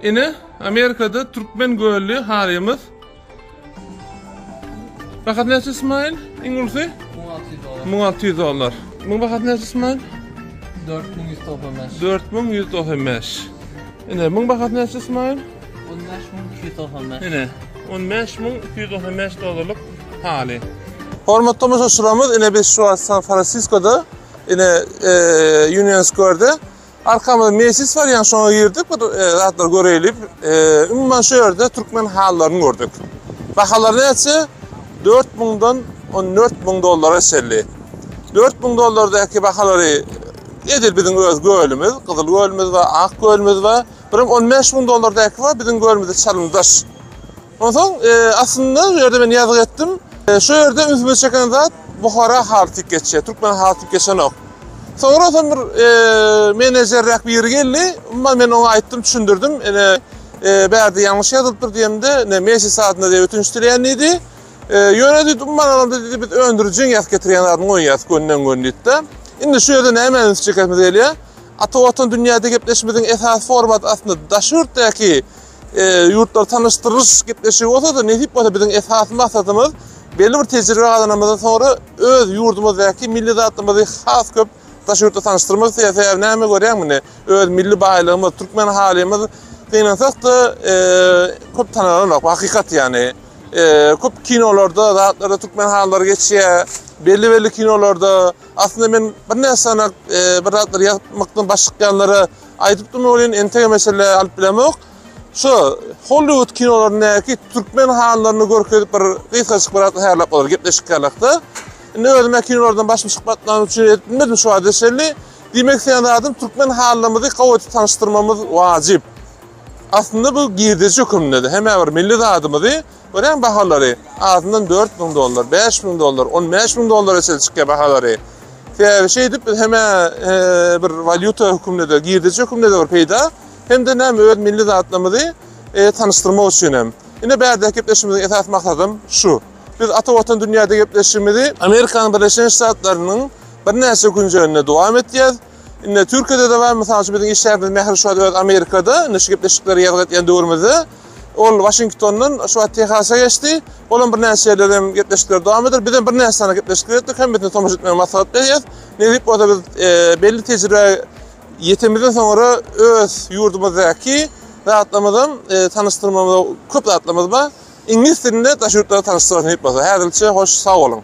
Ine Amerika'da Türkmen göllü halimiz. Bakat näçe İsmail? İngilizce? $1600. Mun bakat näçe İsmail? 4195. 4195. Ine mun bakat näçe İsmail? 15295. Ine $15295 hali. Hormatly tamaşaçylarymyz, ine biz şu an San Francisco'da, ine Union Square'da arkamda meclis var, yani şoňa girdik, bir zatlar görelip, umuman şu ýerde türkmen hallaryny gördük. Bahalar näçe? $4000'dan $14.000 eşelli. $4000'daki bahalary edil bizim öz gölümüz, Kızıl gölümüz ve Ak gölümüz ve birim $15.000'daki var bizim gölümüzde çalındaş. Ondan aslında ýerde ben ýazyk etdim. Şu ýerde ünsüme çeken zat Buhara haltyk geçe, Türkmen haltyk geçen ok. Sonra bir menajerlik bir ýere geldi. Men ona aýtdym, düşündirdim. Bärde ýangyş ýazylypdyr diýemde, ne meclis saatynda diýip ötünç dileýän idi. Yönetim manalanda dedi biz öndürücün yaz getirýänlerden oý yaz gönden. Indi şu ýerde näme çekemiz elýär? Ata-watan dünýäde gepleşmediň esas format aslında daşurtdaki yurtlar tanıştırış gepleşigi bolsa da netip bolsa bizim esas maksadymız belli bir tecrübe kazanamazdan sonra öz yurdumuzdaki milli zatlarymyzy has köp daşurtda tanıştırmak sebäbi näme görýärmi? Öz milli baýlygymyz, türkmen halimiz gynansak da köp tananok, hakikat yani. Köp kinolarda, zatlarda türkmen hallary geçýär. Belli kinolarda aslında men bir näsene bir zatlar ýapmakdan başlaýanlara aýdypdym, bolýan entege mesele alyp bilemek. Şu Hollywood kinolaryndaki türkmen hallaryny görkezip bir gysgaçyk bir häýärlap bolar, gepleşik galakda. Indi özüme kinolardan başmışyk batlan üçin etmedim şu adreseli. Dimek istediğim türkmen hallarymyzy gawaty tanıştırmamız wajib. Aslında bu girdici hükümledi. Hemen bir milli zatymyzy gören bahalary azından $4000, $5000, $15.000 eşel çykýar bahalary. Şey dip hemen bir valyuta hükümledi, girdici hükümledi bir peýda. Hem de näme öz milli zatlarymyzy tanıştırmak üçin hem. Ine bärde gepleşimiziň esas maksadym şu. Biz ata-watan dünýäde gepleşimizi Amerikanyň Birleşik Ştatlarynyň bir näçe günjegine dowam etýär. Ine Türkiýede de var, mesela bizim işlerimiz mehir şu an Amerika'da, ine şu gepleşikleri ýazyk etýän döwrümizde. Ol Washington'dan şu an Texas'a geçti. Olan bir näçe ýerlerden gepleşikler dowam eder. Bizden bir näçe gepleşikler etdik, hem bizni tomuş etmeye maksat edýär. Nedip bolsa biz belli tecrübe yetemizden sonra öz yurdumuzdaki zatlarymyzdan tanıştırmamyza köp zatlarymyz bar. İngiliz dilinde daşurtlara tanıştırmak bolsa. Häzirçe hoş, sağ olun.